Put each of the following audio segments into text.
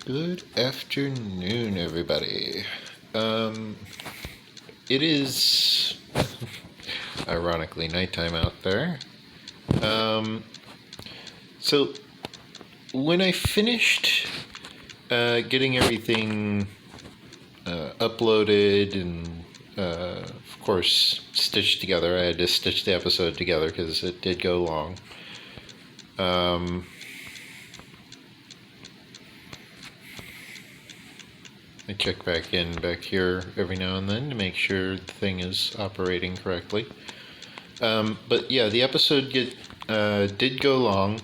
Good afternoon, everybody. It is ironically nighttime out there. So when I finished getting everything uploaded and of course stitched together, I had to stitch the episode together because it did go long. I check back here every now and then to make sure the thing is operating correctly. But yeah, the episode did go long,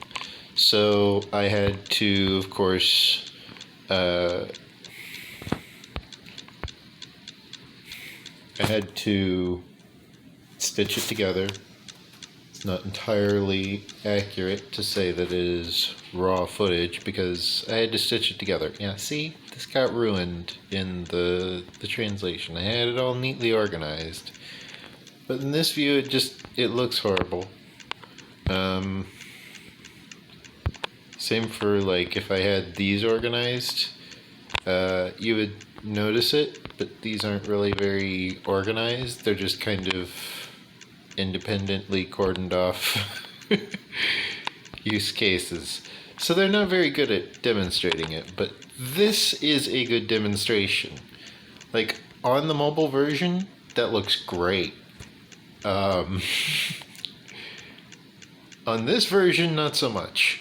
so I had to, of course, I had to stitch it together. It's not entirely accurate to say that it is raw footage because I had to stitch it together. Yeah, see, this got ruined in the translation. I had it all neatly organized, but in this view, it looks horrible. Same for like if I had these organized, you would notice it, but these aren't really very organized. They're just kind of independently cordoned off use cases. So they're not very good at demonstrating it, but this is a good demonstration. Like on the mobile version, that looks great. On this version, not so much.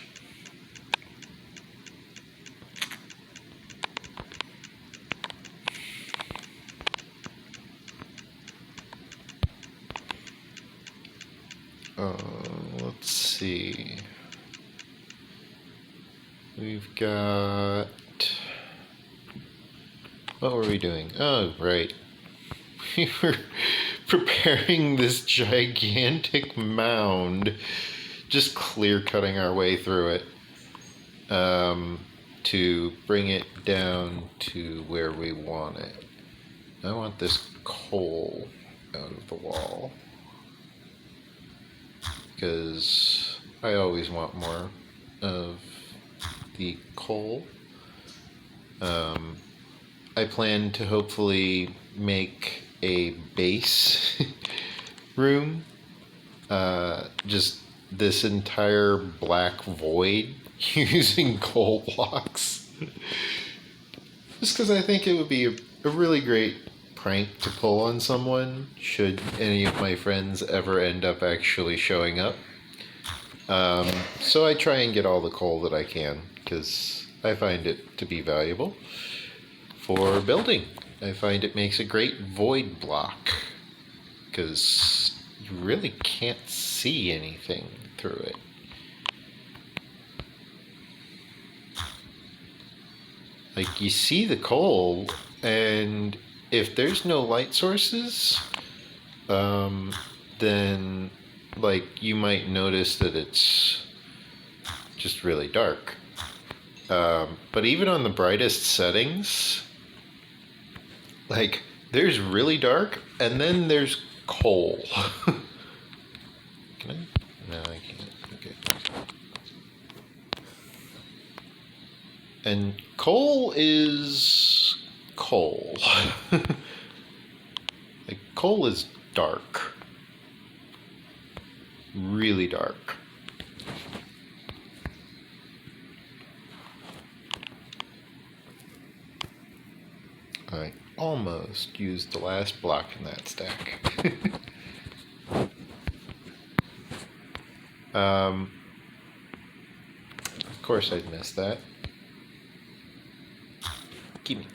Let's see. We've got... What were we doing? Oh, right. We were preparing this gigantic mound, just clear cutting our way through it, to bring it down to where we want it. I want this coal out of the wall, because I always want more of the coal. I plan to hopefully make a base room, just this entire black void using coal blocks. Just because I think it would be a really great prank to pull on someone should any of my friends ever end up actually showing up. So I try and get all the coal that I can because I find it to be valuable for building. I find it makes a great void block because you really can't see anything through it. Like you see the coal, and if there's no light sources, then like you might notice that it's just really dark. But even on the brightest settings, like there's really dark, and then there's coal. Can I? No, I can't. Okay. And coal is coal. Like coal is dark. Really dark. I almost used the last block in that stack. Of course I'd miss that. Gimme.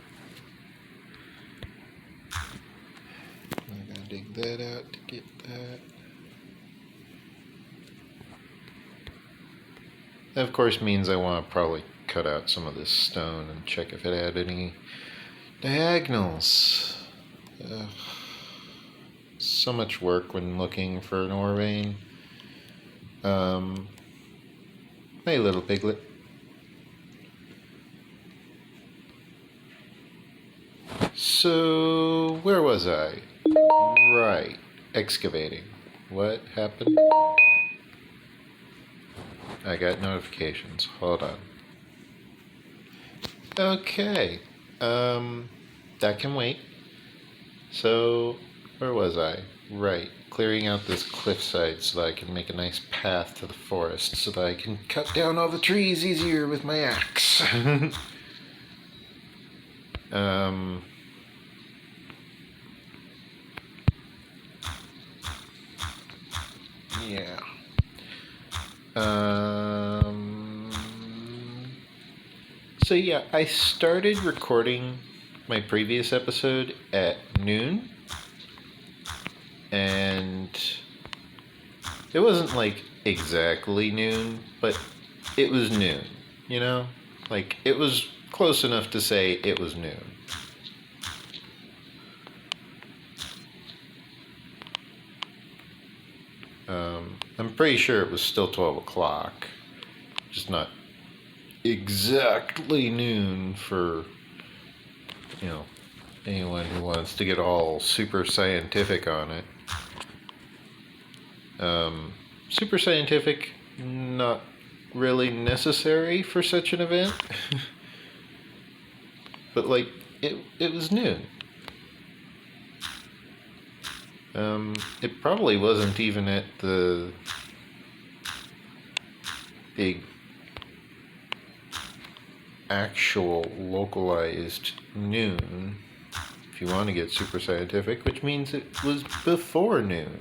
I'm gonna dig that out to get that. That of course means I want to probably cut out some of this stone and check if it had any diagonals. So much work when looking for an ore vein. Hey, little piglet. So, where was I? Right, excavating. What happened? I got notifications. Hold on. Okay. That can wait. So, where was I? Right. Clearing out this cliffside so that I can make a nice path to the forest so that I can cut down all the trees easier with my axe. um... Yeah. So yeah, I started recording my previous episode at noon, and it wasn't like exactly noon, but it was noon, you know? Like, it was close enough to say it was noon. I'm pretty sure it was still 12 o'clock, just not exactly noon for, you know, anyone who wants to get all super scientific on it. Super scientific, not really necessary for such an event. But like, it was noon. It probably wasn't even at the actual localized noon, if you want to get super scientific, which means it was before noon.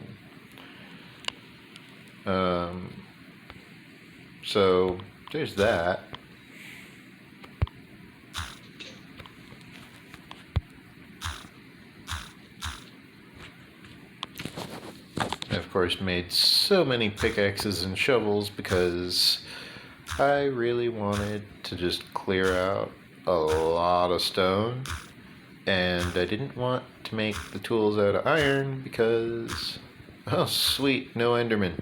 So there's that. I, of course, made so many pickaxes and shovels because I really wanted to just clear out a lot of stone, and I didn't want to make the tools out of iron because, oh sweet, no Enderman.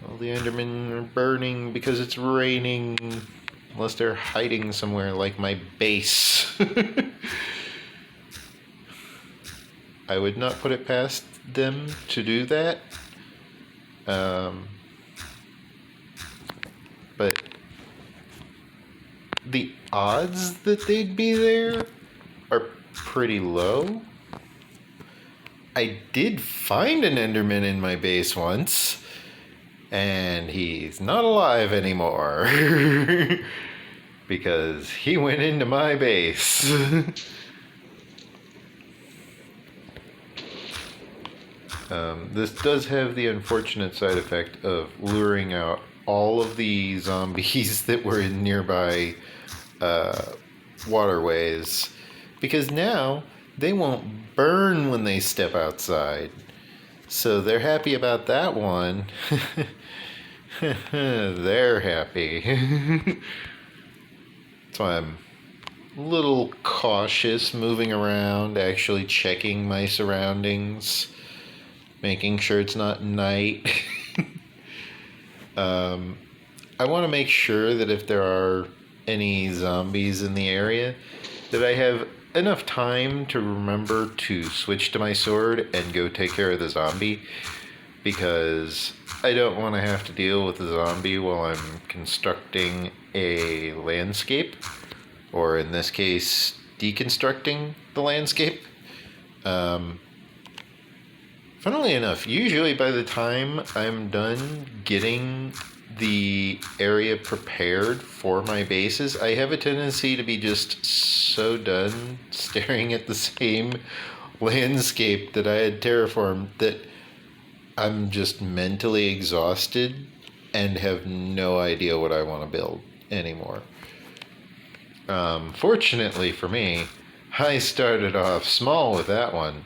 All the Endermen are burning because it's raining, unless they're hiding somewhere like my base. I would not put it past them to do that. But the odds that they'd be there are pretty low. I did find an Enderman in my base once, and he's not alive anymore because he went into my base. This does have the unfortunate side effect of luring out all of the zombies that were in nearby waterways, because now they won't burn when they step outside. So they're happy about that one. They're happy. So I'm a little cautious moving around, actually checking my surroundings, making sure it's not night. I want to make sure that if there are any zombies in the area, that I have enough time to remember to switch to my sword and go take care of the zombie, because I don't want to have to deal with the zombie while I'm constructing a landscape, or in this case, deconstructing the landscape. Funnily enough, usually by the time I'm done getting the area prepared for my bases, I have a tendency to be just so done staring at the same landscape that I had terraformed that I'm just mentally exhausted and have no idea what I want to build anymore. Fortunately for me, I started off small with that one,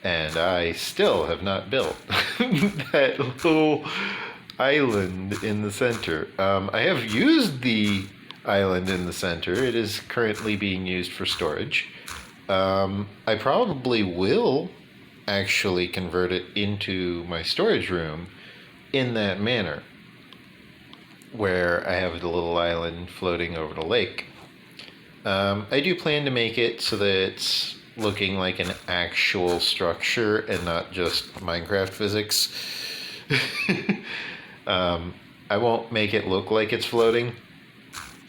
and I still have not built that little island in the center. I have used the island in the center. It is currently being used for storage. I probably will actually convert it into my storage room in that manner, where I have the little island floating over the lake. I do plan to make it so that it's looking like an actual structure and not just Minecraft physics. I won't make it look like it's floating,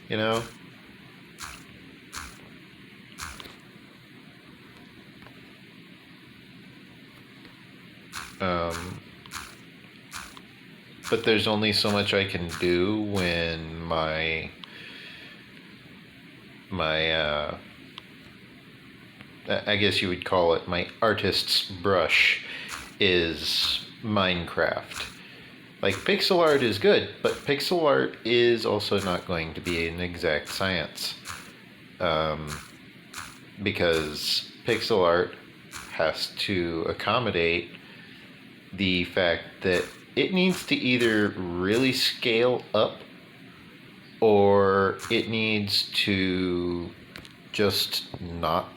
you know? But there's only so much I can do when my I guess you would call it my artist's brush is Minecraft. Like, pixel art is good, but pixel art is also not going to be an exact science. Because pixel art has to accommodate the fact that it needs to either really scale up or it needs to just not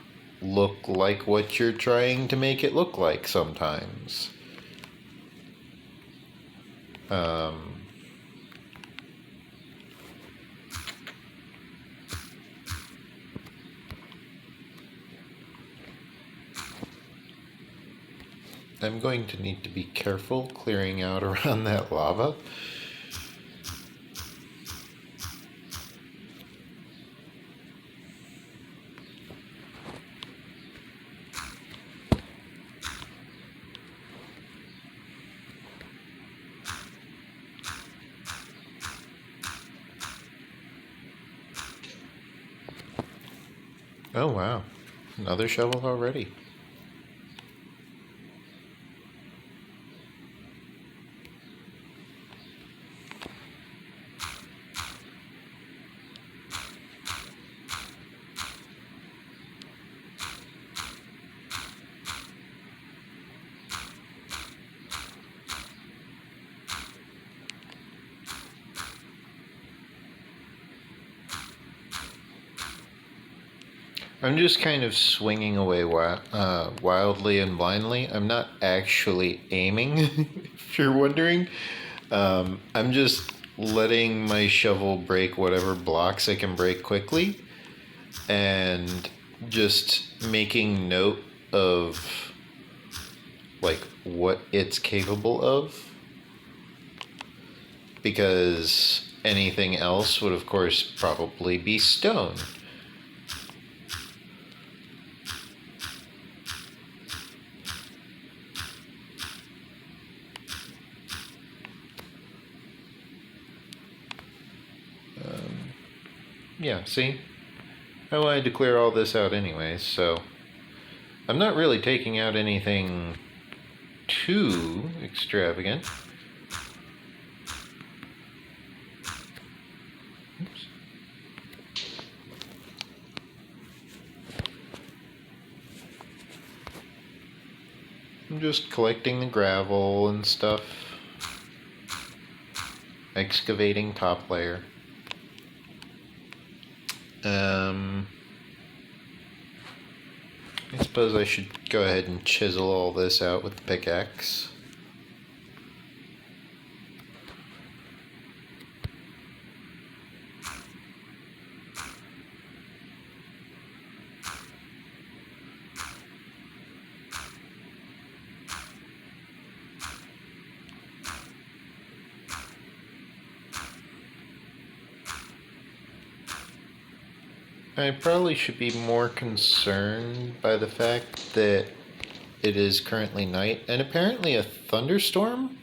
look like what you're trying to make it look like sometimes. I'm going to need to be careful clearing out around that lava. Oh wow, another shovel already. I'm just kind of swinging away wildly and blindly. I'm not actually aiming, if you're wondering. I'm just letting my shovel break whatever blocks I can break quickly and just making note of like what it's capable of, because anything else would of course probably be stone. Yeah, see? I wanted to clear all this out anyways, so I'm not really taking out anything too extravagant. Oops. I'm just collecting the gravel and stuff, excavating top layer. I suppose I should go ahead and chisel all this out with the pickaxe. I probably should be more concerned by the fact that it is currently night and apparently a thunderstorm.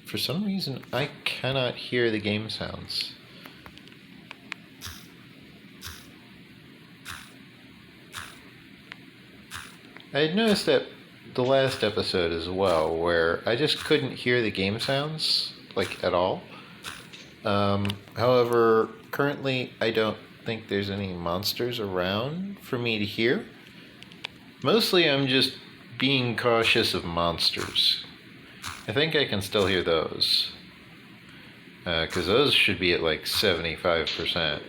For some reason, I cannot hear the game sounds. I had noticed that the last episode as well, where I just couldn't hear the game sounds, like, at all. However, currently I don't think there's any monsters around for me to hear. Mostly I'm just being cautious of monsters. I think I can still hear those. Because those should be at like 75%.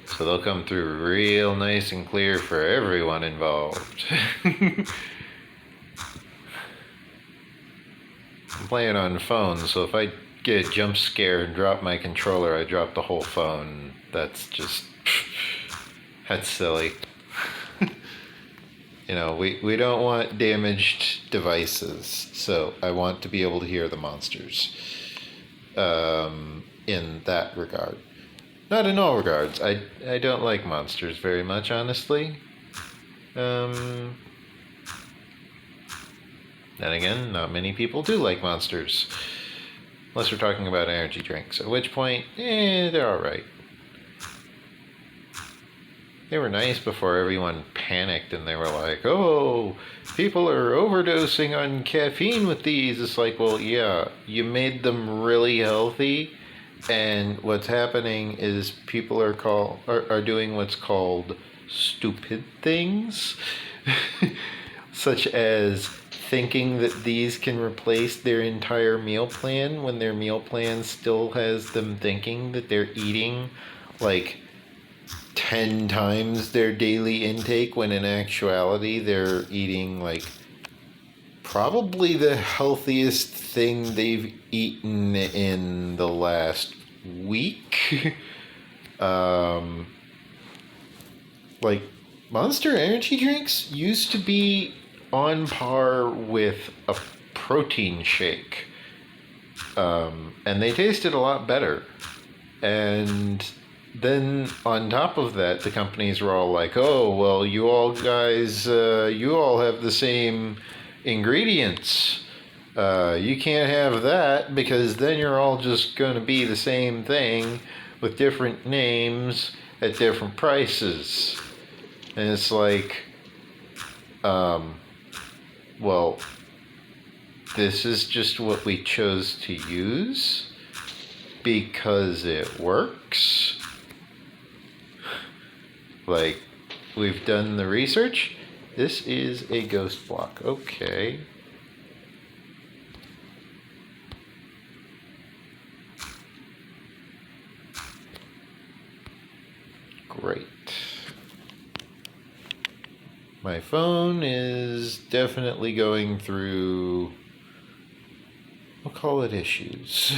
So they'll come through real nice and clear for everyone involved. I'm playing on phone, so if I get a jump scare and drop my controller, I drop the whole phone. That's just... that's silly. You know, we don't want damaged devices, so I want to be able to hear the monsters. in that regard. Not in all regards. I don't like monsters very much, honestly. Then again, not many people do like monsters. Unless we're talking about energy drinks, at which point, they're alright. They were nice before everyone panicked and they were like, oh, people are overdosing on caffeine with these. It's like, well, yeah, you made them really healthy, and what's happening is people are doing what's called stupid things, such as thinking that these can replace their entire meal plan when their meal plan still has them thinking that they're eating like 10 times their daily intake, when in actuality they're eating like probably the healthiest thing they've eaten in the last week. Like Monster energy drinks used to be on par with a protein shake, and they tasted a lot better. And then on top of that, the companies were all like, oh, well, you all guys, you all have the same ingredients. You can't have that because then you're all just going to be the same thing with different names at different prices. And it's like, well, this is just what we chose to use because it works. Like, we've done the research. This is a ghost block. Okay. Great. My phone is definitely going through, we'll call it issues.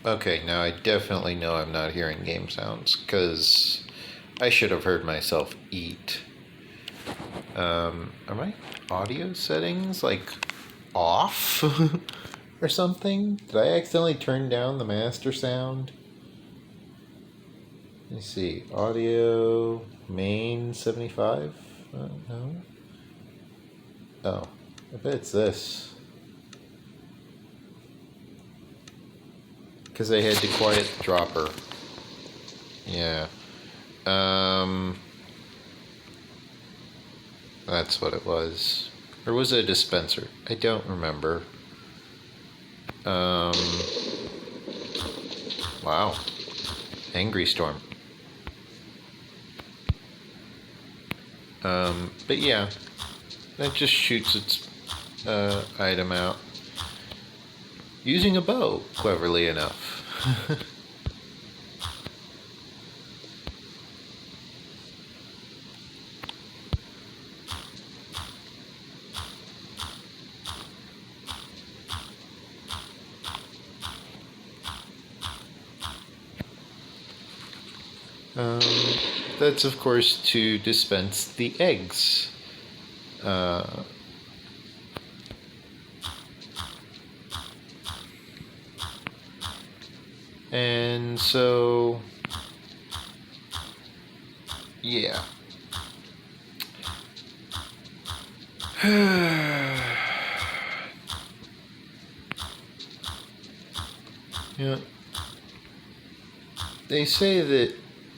Okay, now I definitely know I'm not hearing game sounds, because I should have heard myself eat. Are my audio settings, like, off? Or something? Did I accidentally turn down the master sound? Let me see. Audio, main 75? No? Oh, I bet it's this. Because I had to quiet the dropper. Yeah. That's what it was. Or was it a dispenser? I don't remember. Wow. Angry storm. But yeah. That just shoots its item out. Using a bow, cleverly enough. That's of course to dispense the eggs. And so, yeah. Yeah. They say that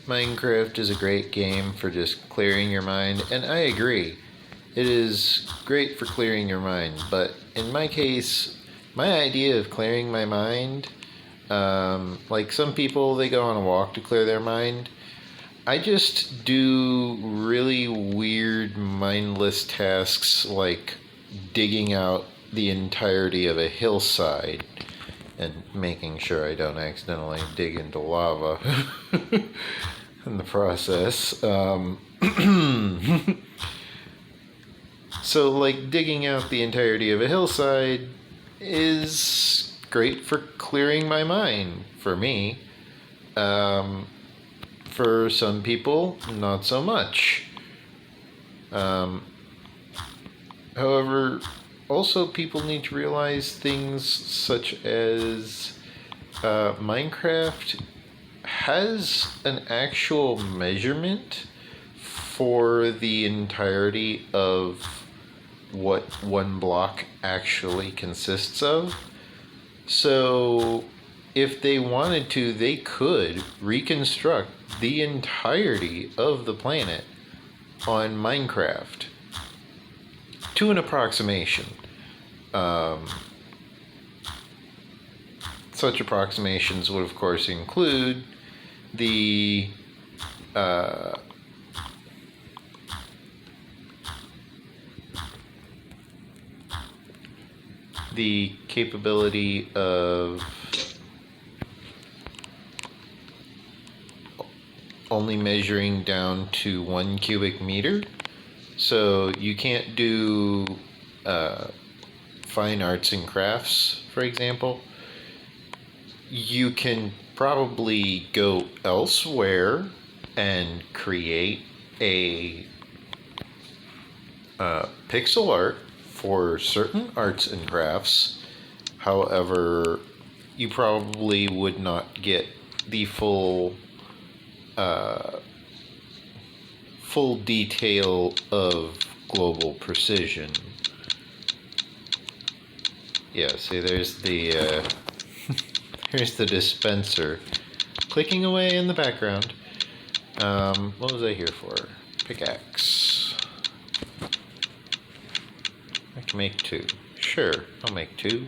Minecraft is a great game for just clearing your mind, and I agree. It is great for clearing your mind, but in my case, my idea of clearing my mind, like some people, they go on a walk to clear their mind. I just do really weird, mindless tasks like digging out the entirety of a hillside and making sure I don't accidentally dig into lava in the process. So, like, digging out the entirety of a hillside is great for clearing my mind, for me. For some people, not so much. However, also people need to realize things such as Minecraft has an actual measurement for the entirety of what one block actually consists of. So if they wanted to, they could reconstruct the entirety of the planet on Minecraft to an approximation. Such approximations would, of course, include the capability of only measuring down to 1 cubic meter. So you can't do fine arts and crafts, for example. You can probably go elsewhere and create a pixel art for certain arts and crafts. However, you probably would not get the full detail of global precision. Yeah, see, there's the here's the dispenser clicking away in the background. What was I here for? Pickaxe. I can make 2. Sure, I'll make 2.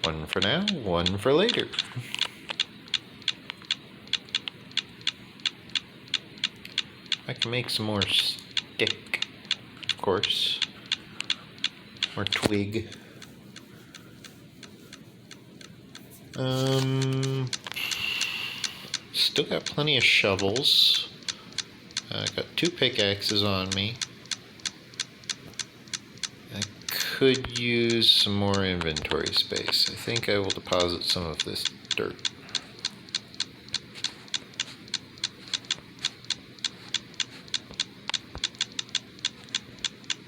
1 for now, 1 for later. I can make some more stick, of course. More twig. Still got plenty of shovels. I got 2 pickaxes on me. I could use some more inventory space. I think I will deposit some of this dirt.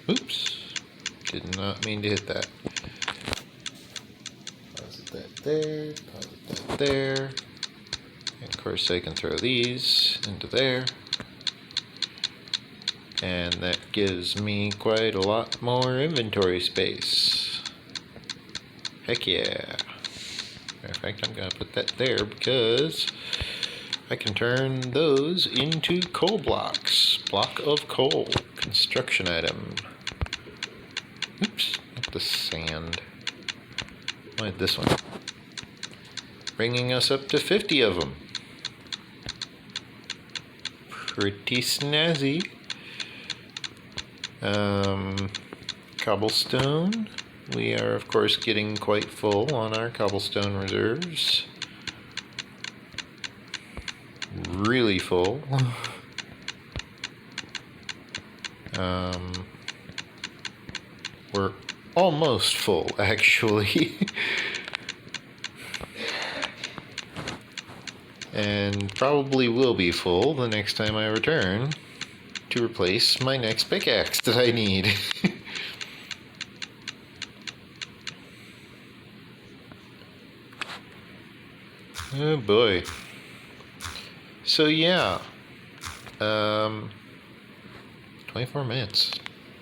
Oops. Did not mean to hit that. Deposit that there. Deposit that there. And of course I can throw these into there. And that gives me quite a lot more inventory space. Heck yeah. Matter of fact, I'm going to put that there because I can turn those into coal blocks. Block of coal. Construction item. Oops, not the sand. I wanted this one. Bringing us up to 50 of them. Pretty snazzy. Cobblestone. We are, of course, getting quite full on our cobblestone reserves. Really full. We're almost full, actually. And probably will be full the next time I return to replace my next pickaxe that I need. Oh boy. So yeah, 24 minutes,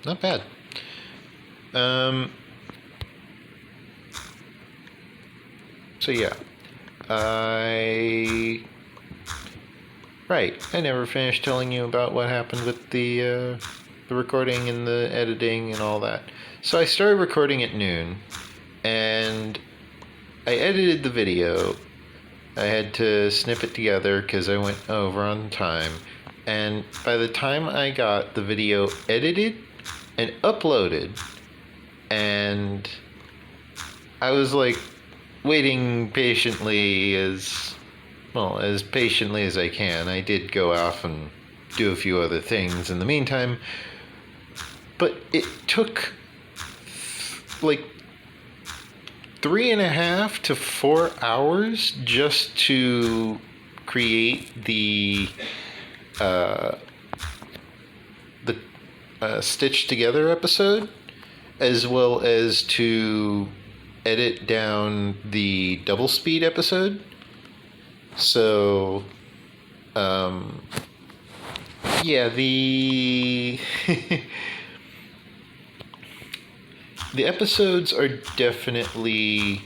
not bad. So yeah, I never finished telling you about what happened with the recording and the editing and all that. So I started recording at noon, and I edited the video. I had to snip it together because I went over on time. And by the time I got the video edited and uploaded, and I was like waiting patiently as patiently as I can. I did go off and do a few other things in the meantime, but it took like 3.5 to 4 hours just to create the stitched together episode, as well as to edit down the double speed episode. So, yeah, the the episodes are definitely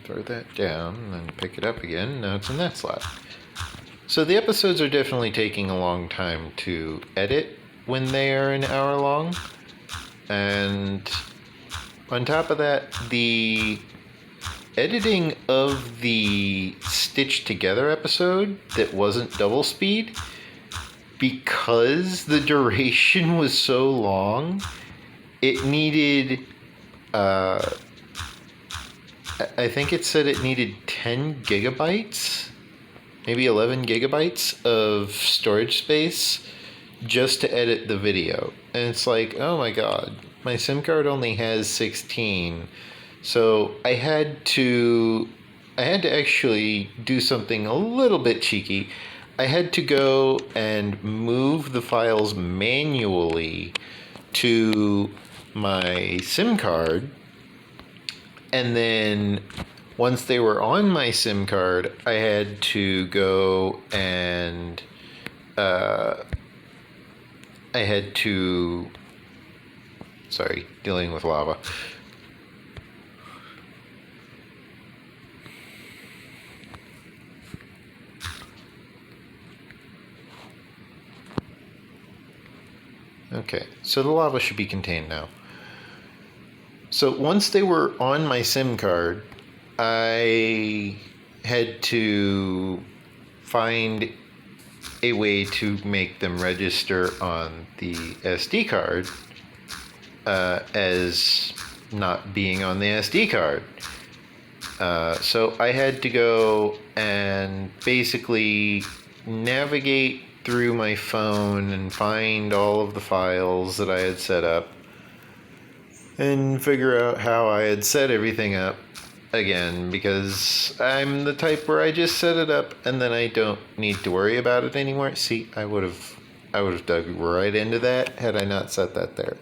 throw that down and then pick it up again. Now it's in that slot. So the episodes are definitely taking a long time to edit when they are an hour long. And on top of that, the editing of the stitched together episode that wasn't double speed, because the duration was so long, it needed I think it said it needed 10 gigabytes, maybe 11 gigabytes of storage space just to edit the video. And it's like, oh my god, my SIM card only has 16. So I had to actually do something a little bit cheeky. I had to go and move the files manually to my SIM card. And then once they were on my SIM card, I had to go and dealing with lava. Okay, so the lava should be contained now. So once they were on my SIM card, I had to find a way to make them register on the SD card as not being on the SD card. So I had to go and basically navigate through my phone and find all of the files that I had set up and figure out how I had set everything up again, because I'm the type where I just set it up and then I don't need to worry about it anymore. See, I would have dug right into that had I not set that there,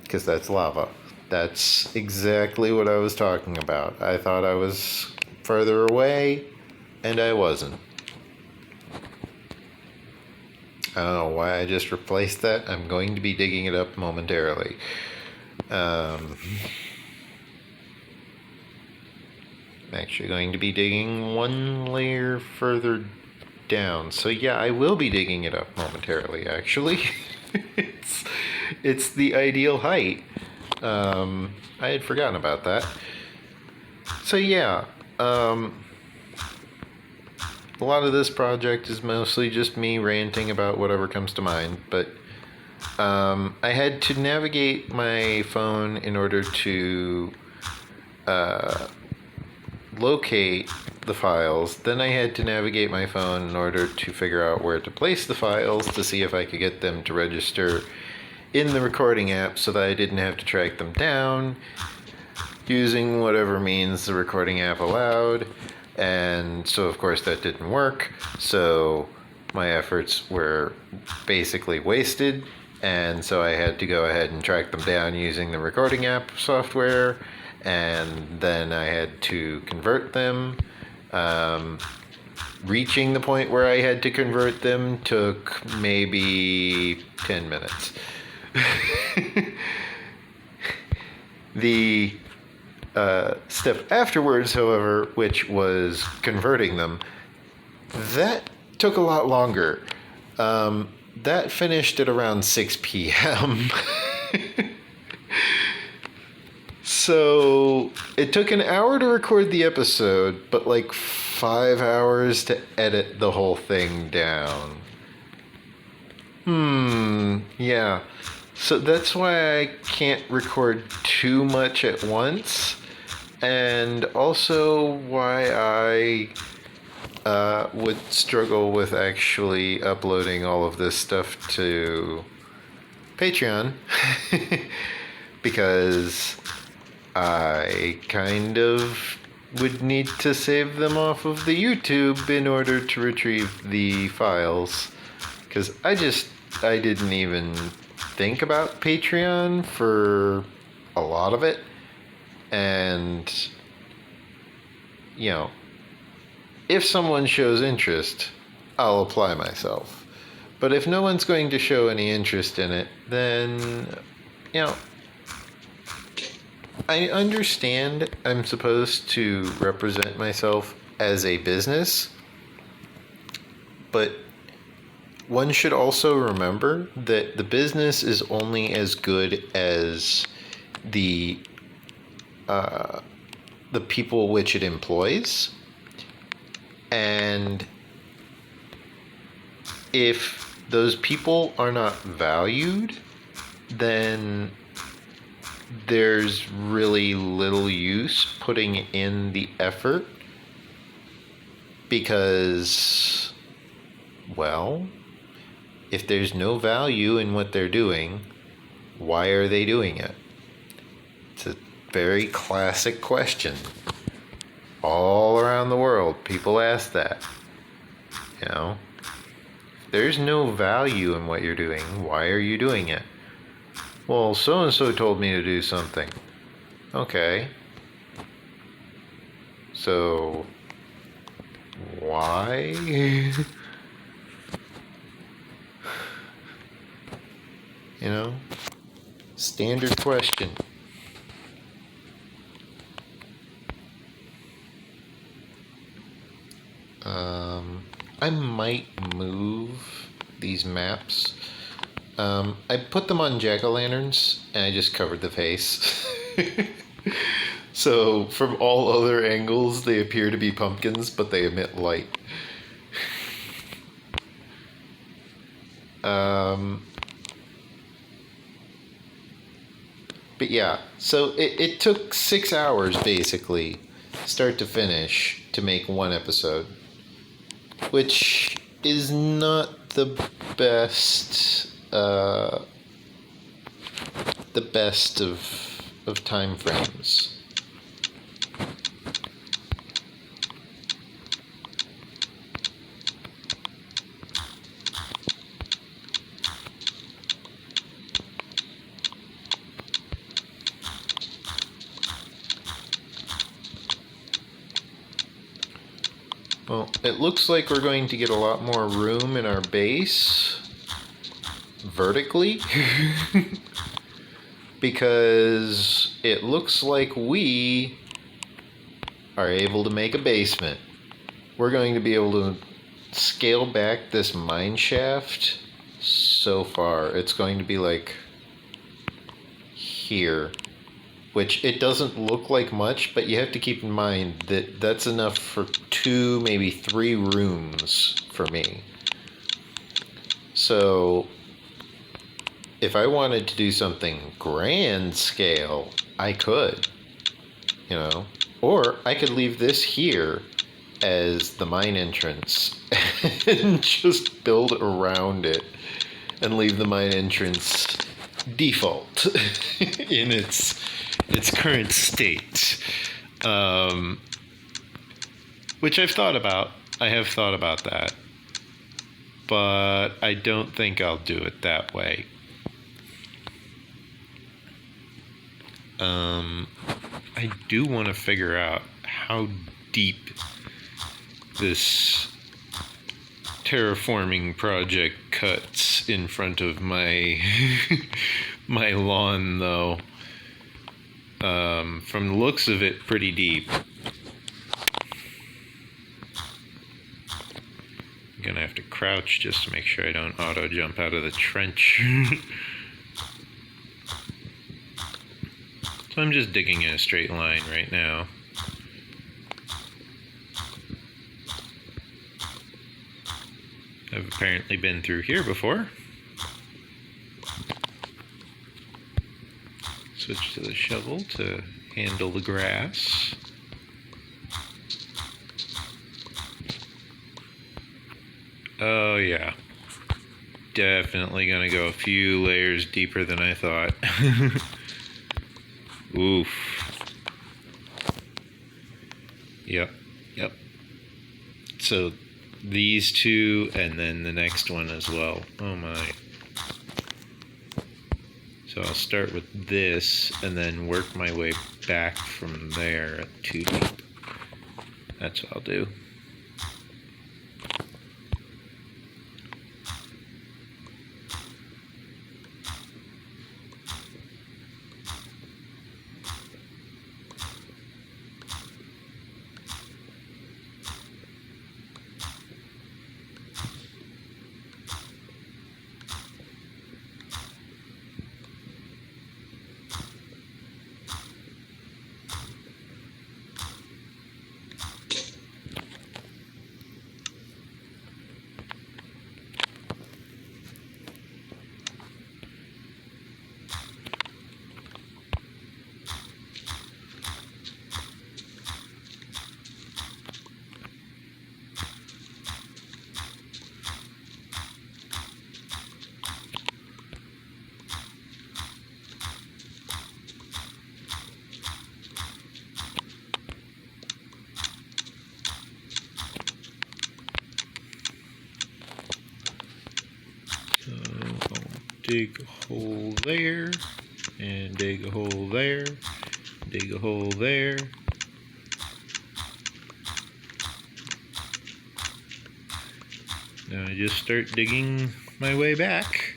because that's lava. That's exactly what I was talking about. I thought I was further away and I wasn't. I don't know why I just replaced that. I'm going to be digging it up momentarily. I'm actually going to be digging one layer further down. So yeah, I will be digging it up momentarily, actually. it's the ideal height. I had forgotten about that. So yeah, a lot of this project is mostly just me ranting about whatever comes to mind, but I had to navigate my phone in order to locate the files. Then I had to navigate my phone in order to figure out where to place the files to see if I could get them to register in the recording app so that I didn't have to track them down using whatever means the recording app allowed. And so of course that didn't work, so my efforts were basically wasted, and so I had to go ahead and track them down using the recording app software, and then I had to convert them. Reaching the point where I had to convert them took maybe 10 minutes. The step afterwards, however, which was converting them, that took a lot longer. That finished at around 6 p.m. So it took an hour to record the episode, but like 5 hours to edit the whole thing down. Yeah. So that's why I can't record too much at once. And also why I would struggle with actually uploading all of this stuff to Patreon because I kind of would need to save them off of the YouTube in order to retrieve the files. Because I didn't even think about Patreon for a lot of it. And, you know, if someone shows interest, I'll apply myself. But if no one's going to show any interest in it, then, you know, I understand I'm supposed to represent myself as a business, but one should also remember that the business is only as good as the people which it employs. And if those people are not valued, then there's really little use putting in the effort because, well, if there's no value in what they're doing, why are they doing it? It's a very classic question. All around the world, people ask that. You know, if there's no value in what you're doing, why are you doing it? Well, so-and-so told me to do something. Okay. So, why? You know? Standard question. I might move these maps. I put them on jack-o'-lanterns and I just covered the face. So from all other angles they appear to be pumpkins, but they emit light. But yeah, so it took 6 hours basically, start to finish, to make one episode, which is not the best of time frames. Well, it looks like we're going to get a lot more room in our base vertically because it looks like we are able to make a basement. We're going to be able to scale back this mine shaft so far. It's going to be like here, which it doesn't look like much, but you have to keep in mind that that's enough for 2, maybe 3 rooms for me. So if I wanted to do something grand scale, I could, you know, or I could leave this here as the mine entrance and just build around it and leave the mine entrance default in its current state, which I've thought about. I have thought about that, but I don't think I'll do it that way. I do want to figure out how deep this terraforming project cuts in front of my my lawn, though. From the looks of it, pretty deep. I'm gonna have to crouch just to make sure I don't auto jump out of the trench. So I'm just digging in a straight line right now. I've apparently been through here before. Switch to the shovel to handle the grass. Oh yeah. definitely gonna go a few layers deeper than I thought. Oof. Yep. So these two, and then the next one as well. Oh my. So I'll start with this, and then work my way back from there at 2 deep. That's what I'll do. So I'll dig a hole there, and dig a hole there, dig a hole there. Now I just start digging my way back,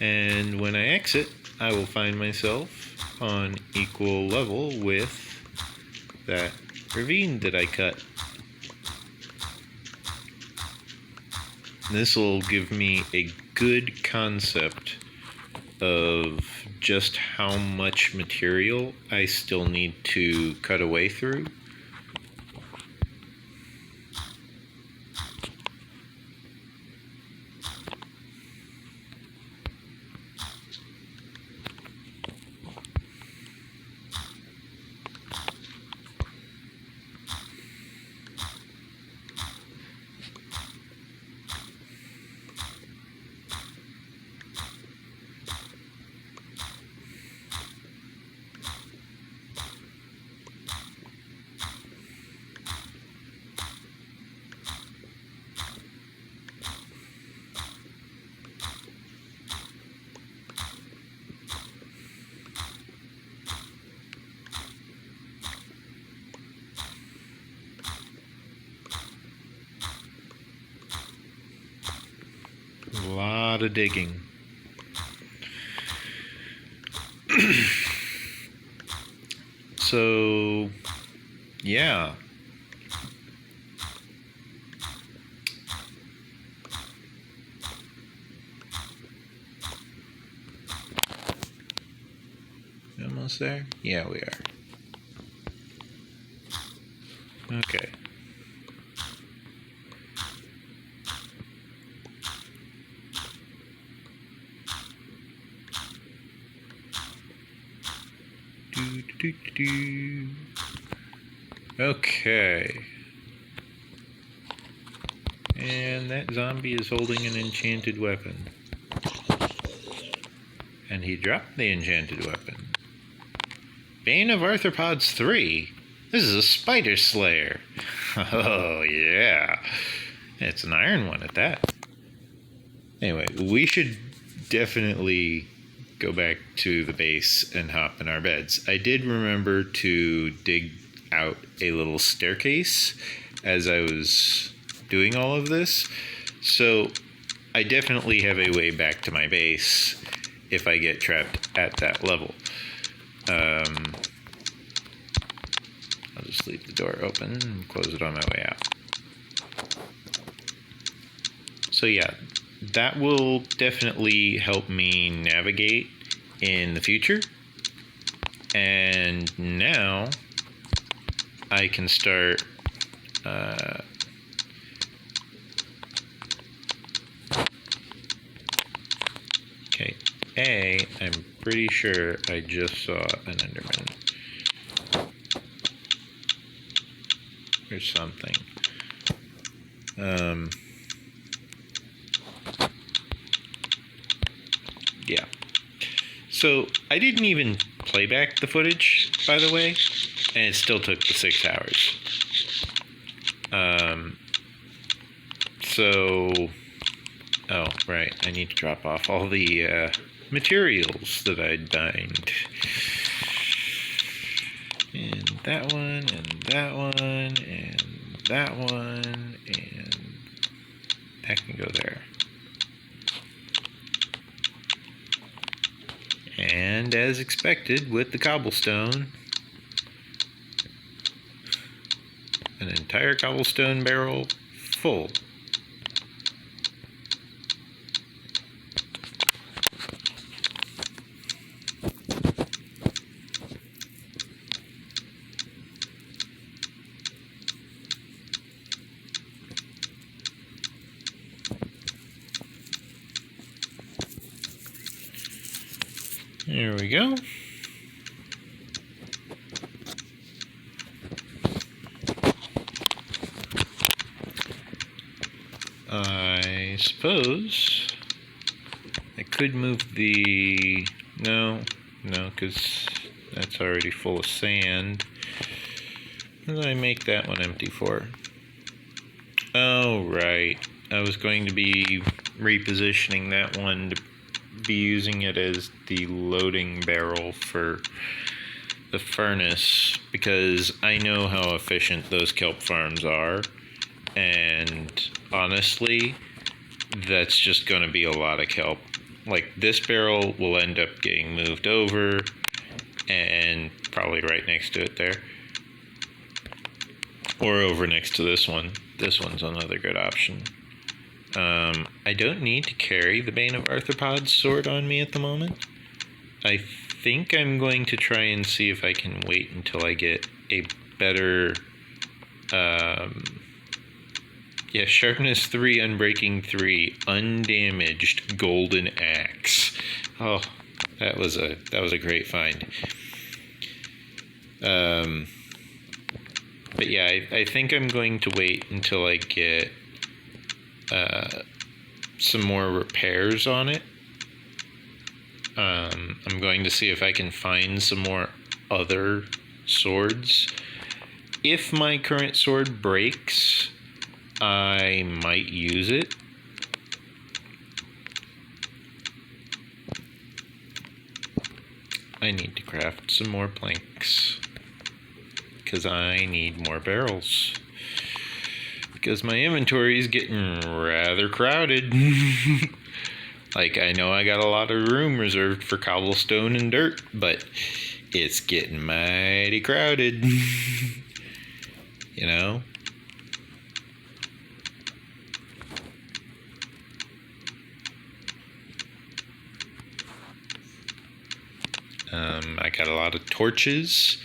and when I exit, I will find myself on equal level with that ravine that I cut. This will give me a good concept of just how much material I still need to cut away through. A lot of digging. So, yeah. Almost there? Yeah, we are. Okay. Okay. And that zombie is holding an enchanted weapon. And he dropped the enchanted weapon. Bane of Arthropods 3. This is a spider slayer. Oh, yeah. It's an iron one at that. Anyway, we should definitely go back to the base and hop in our beds. I did remember to dig out a little staircase as I was doing all of this. So I definitely have a way back to my base if I get trapped at that level. I'll just leave the door open and close it on my way out. So yeah, that will definitely help me navigate in the future. And now I can start okay, I'm pretty sure I just saw an Enderman. Or something. So I didn't even play back the footage, by the way, and it still took the 6 hours. Oh, right, I need to drop off all the materials that I'd dined. And that one, and that one, and that one, and that can go there. And as expected, with the cobblestone, an entire cobblestone barrel full. There we go. I suppose I could move the... No, because that's already full of sand. What did I make that one empty for? Oh, right. I was going to be repositioning that one to be using it as the loading barrel for the furnace, because I know how efficient those kelp farms are, and honestly, that's just going to be a lot of kelp. Like, this barrel will end up getting moved over, and probably right next to it there, or over next to this one. This one's another good option. I don't need to carry the Bane of Arthropods sword on me at the moment. I think I'm going to try and see if I can wait until I get a better, sharpness 3, unbreaking 3, undamaged golden axe. Oh, that was a great find. But yeah, I think I'm going to wait until I get some more repairs on it. I'm going to see if I can find some more other swords. If my current sword breaks, I might use it. I need to craft some more planks, because I need more barrels. Because my inventory is getting rather crowded. Like, I know I got a lot of room reserved for cobblestone and dirt, but it's getting mighty crowded. You know? I got a lot of torches.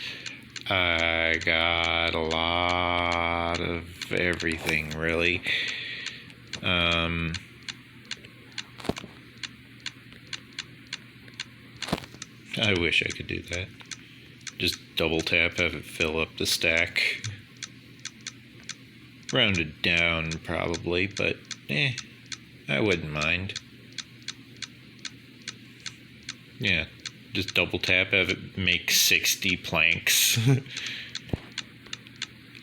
I got a lot of everything, really. I wish I could do that. Just double tap, have it fill up the stack. Rounded down, probably, but I wouldn't mind. Yeah, just double tap, have it make 60 planks.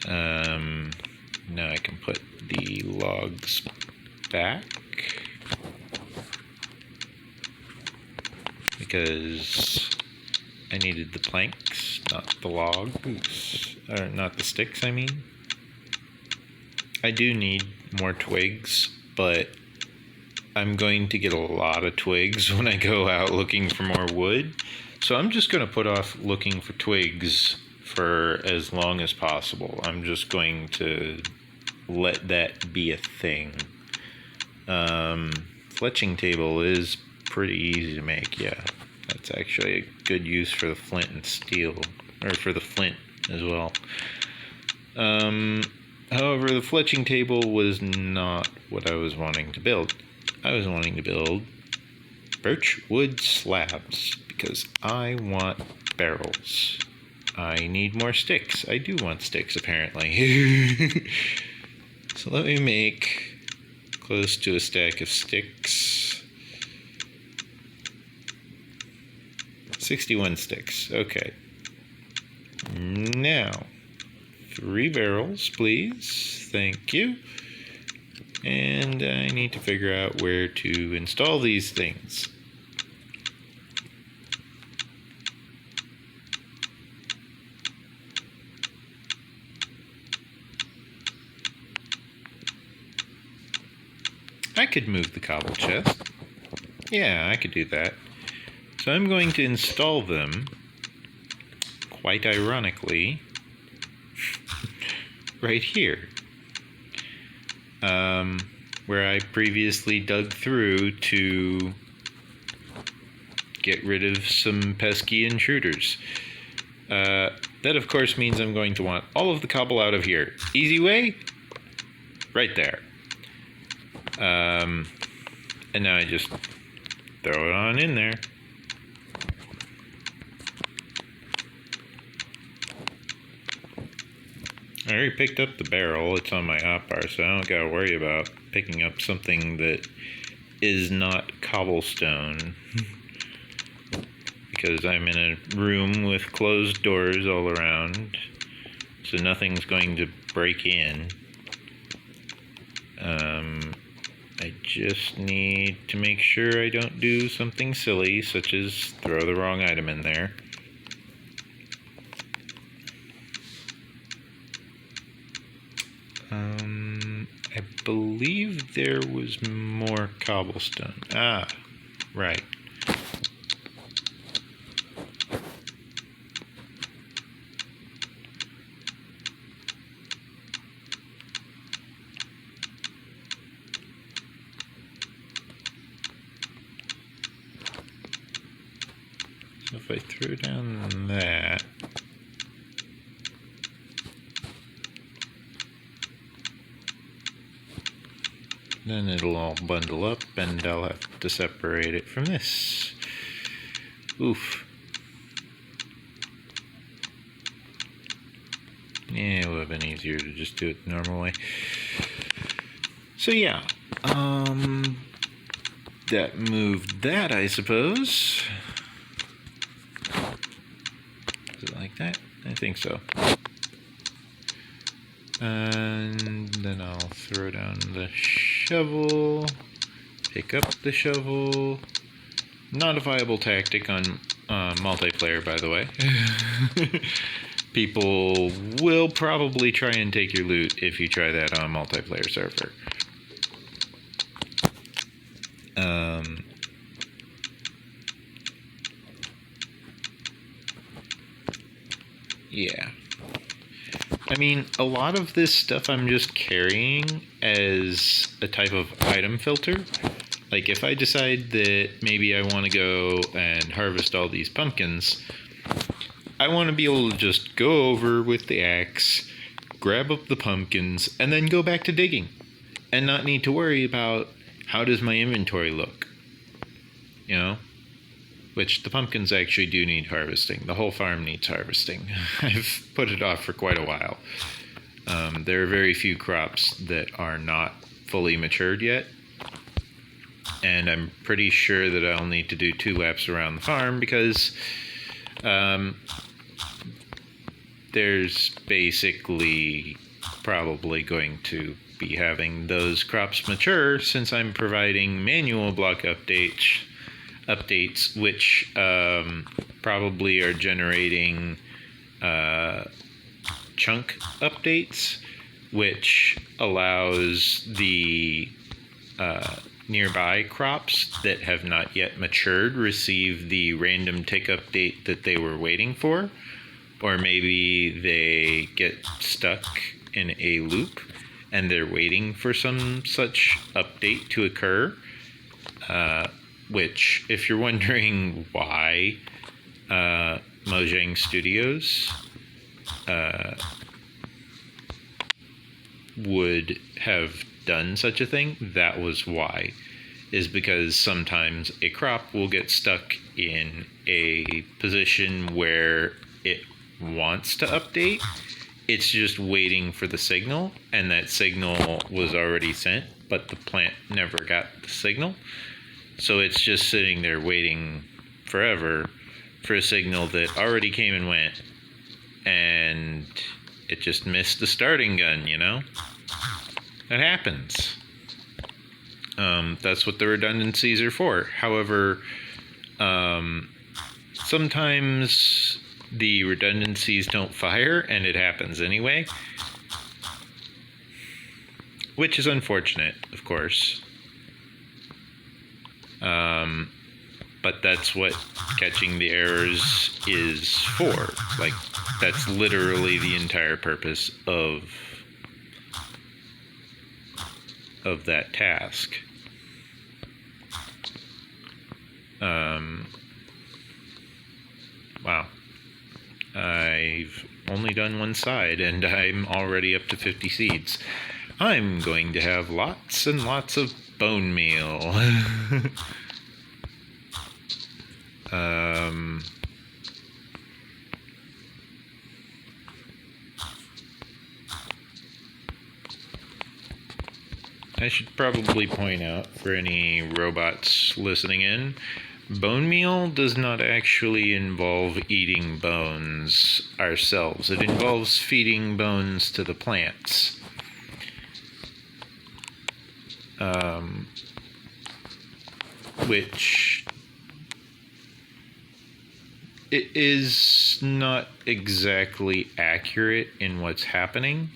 Now I can put the logs back, because I needed the planks, not the logs, or not the sticks, I mean. I do need more twigs, but I'm going to get a lot of twigs when I go out looking for more wood. So I'm just going to put off looking for twigs for as long as possible. I'm just going to let that be a thing. Fletching table is pretty easy to make, yeah. That's actually a good use for the flint and steel, or for the flint as well. However, the fletching table was not what I was wanting to build. I was wanting to build birch wood slabs, because I want barrels. I need more sticks. I do want sticks, apparently. So let me make close to a stack of sticks. 61 sticks. Okay. Now, 3 barrels, please. Thank you. And I need to figure out where to install these things. I could move the cobble chest. Yeah, I could do that. So I'm going to install them, quite ironically, right here. Where I previously dug through to get rid of some pesky intruders. That of course means I'm going to want all of the cobble out of here. Easy way? Right there. And now I just throw it on in there. I already picked up the barrel. It's on my hotbar, so I don't gotta worry about picking up something that is not cobblestone. Because I'm in a room with closed doors all around, so nothing's going to break in. I just need to make sure I don't do something silly, such as throw the wrong item in there. I believe there was more cobblestone. Ah, right. So if I throw down that, then it'll all bundle up and I'll have to separate it from this. Oof. Yeah, it would have been easier to just do it the normal way. So yeah, that moved that, I suppose. Is it like that? I think so. And then I'll throw down the shovel, pick up the shovel. Not a viable tactic on multiplayer, by the way. People will probably try and take your loot if you try that on a multiplayer server. Yeah. I mean, a lot of this stuff I'm just carrying as a type of item filter. Like, if I decide that maybe I want to go and harvest all these pumpkins, I want to be able to just go over with the axe, grab up the pumpkins, and then go back to digging. And not need to worry about how does my inventory look. You know? Which the pumpkins actually do need harvesting. The whole farm needs harvesting. I've put it off for quite a while. There are very few crops that are not fully matured yet. And I'm pretty sure that I'll need to do 2 laps around the farm because there's basically probably going to be having those crops mature since I'm providing manual block updates which probably are generating chunk updates, which allows the nearby crops that have not yet matured receive the random tick update that they were waiting for, or maybe they get stuck in a loop and they're waiting for some such update to occur. Which, if you're wondering why Mojang Studios would have done such a thing, that was why. Is because sometimes a crop will get stuck in a position where it wants to update. It's just waiting for the signal, and that signal was already sent, but the plant never got the signal. So it's just sitting there waiting forever for a signal that already came and went, and it just missed the starting gun, you know? That happens. That's what the redundancies are for. However, sometimes the redundancies don't fire and it happens anyway, which is unfortunate, of course. But that's what catching the errors is for. Like, that's literally the entire purpose of that task. Wow. I've only done one side and I'm already up to 50 seeds. I'm going to have lots and lots of bone meal. I should probably point out for any robots listening in, bone meal does not actually involve eating bones ourselves. It involves feeding bones to the plants. Which it is not exactly accurate in what's happening.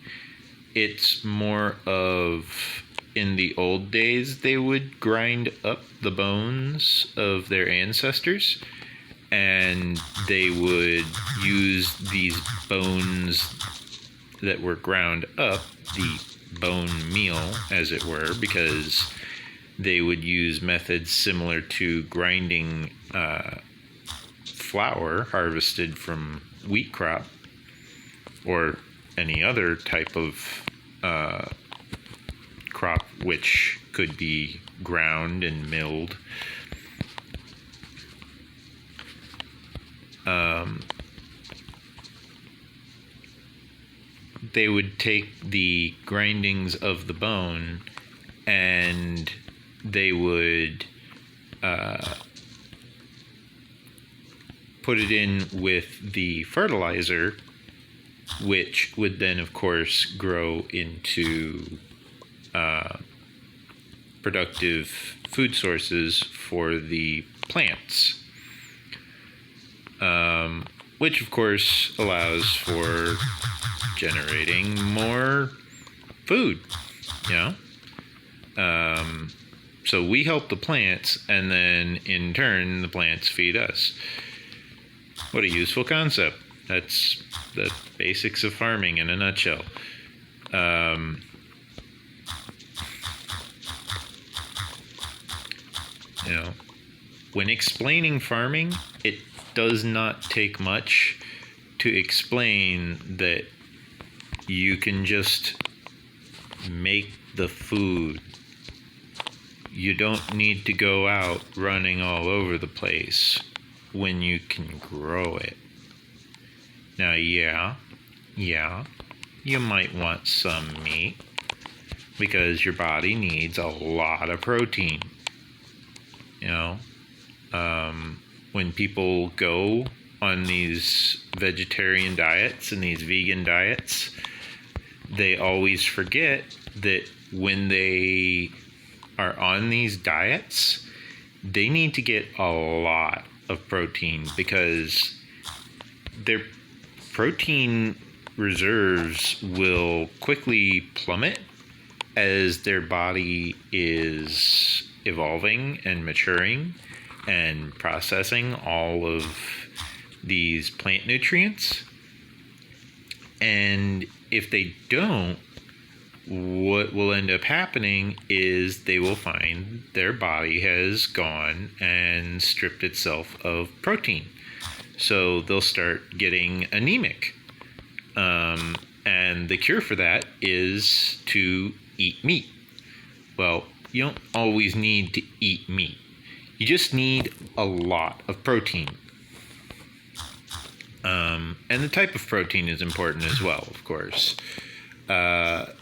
It's more of, in the old days, they would grind up the bones of their ancestors, and they would use these bones that were ground up, the bone meal, as it were, because they would use methods similar to grinding flour harvested from wheat crop or any other type of crop which could be ground and milled. They would take the grindings of the bone and they would put it in with the fertilizer, which would then, of course, grow into productive food sources for the plants, which, of course, allows for generating more food, you know? So we help the plants, and then in turn, the plants feed us. What a useful concept. That's the basics of farming in a nutshell. You know, when explaining farming, it does not take much to explain that you can just make the food. You don't need to go out running all over the place when you can grow it. Now, yeah, you might want some meat because your body needs a lot of protein. You know, when people go on these vegetarian diets and these vegan diets, they always forget that when they are on these diets, they need to get a lot of protein because their protein reserves will quickly plummet as their body is evolving and maturing and processing all of these plant nutrients. And if they don't, what will end up happening is they will find their body has gone and stripped itself of protein. So they'll start getting anemic. And the cure for that is to eat meat. Well, you don't always need to eat meat. You just need a lot of protein. And the type of protein is important as well, of course. But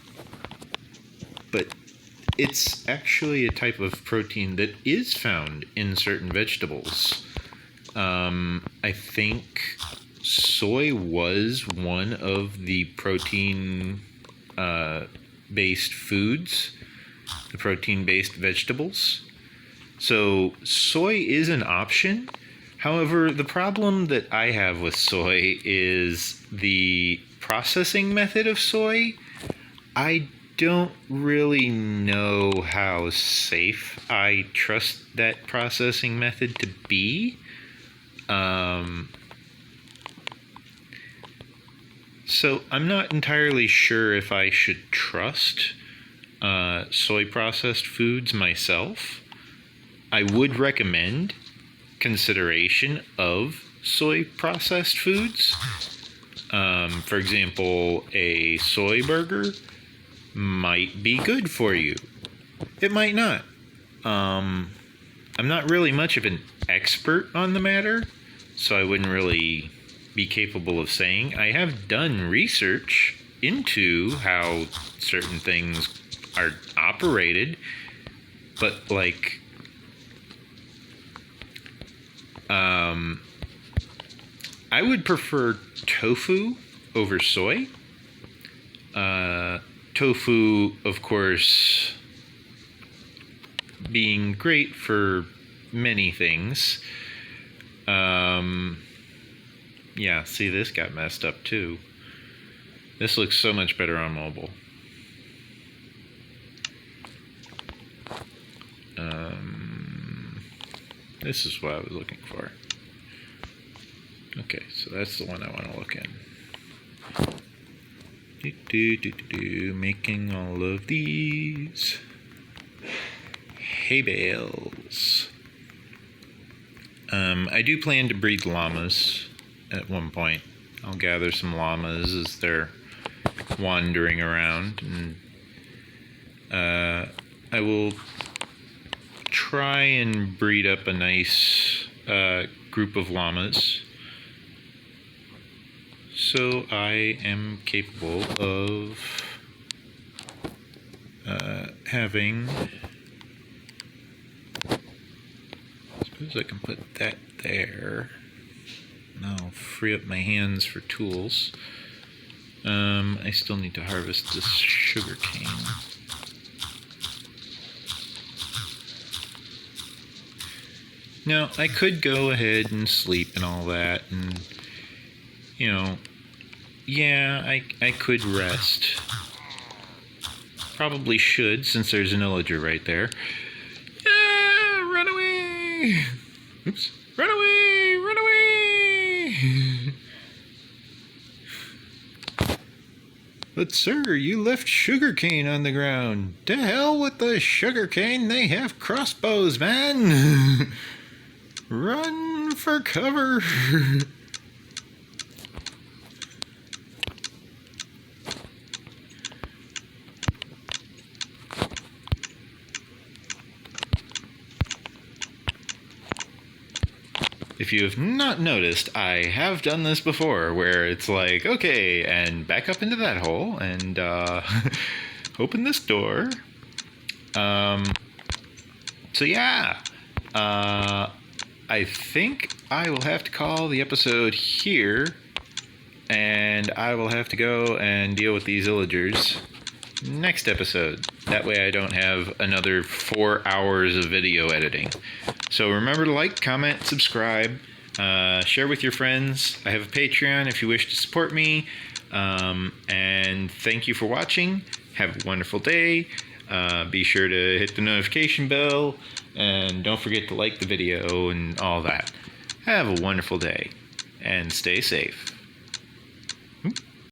it's actually a type of protein that is found in certain vegetables. I think soy was one of the protein based foods, the protein based vegetables. So soy is an option. However, the problem that I have with soy is the processing method of soy. I don't really know how safe I trust that processing method to be. So I'm not entirely sure if I should trust soy processed foods myself. I would recommend consideration of soy processed foods. For example, a soy burger might be good for you. It might not. I'm not really much of an expert on the matter, so I wouldn't really be capable of saying. I have done research into how certain things are operated, but like I would prefer tofu over soy. Tofu, of course, being great for many things. Yeah, see, this got messed up too. This looks so much better on mobile. This is what I was looking for. Okay, so that's the one I want to look in. Making all of these hay bales. I do plan to breed llamas at one point. I'll gather some llamas as they're wandering around, and I will try and breed up a nice group of llamas, so I am capable of having. I suppose I can put that there. Now free up my hands for tools. I still need to harvest this sugar cane. Now, I could go ahead and sleep and all that, and, you know, yeah, I could rest. Probably should, since there's an illager right there. Ah, run away! Oops. Run away! Run away! But sir, you left sugarcane on the ground. To hell with the sugarcane, they have crossbows, man! Run for cover! If you have not noticed, I have done this before, where it's like, okay, and back up into that hole, and open this door. So yeah, I think I will have to call the episode here, and I will have to go and deal with these illagers next episode. That way I don't have another 4 hours of video editing. So remember to like, comment, subscribe, share with your friends. I have a Patreon if you wish to support me. And thank you for watching. Have a wonderful day. Be sure to hit the notification bell, and don't forget to like the video and all that. Have a wonderful day, and stay safe.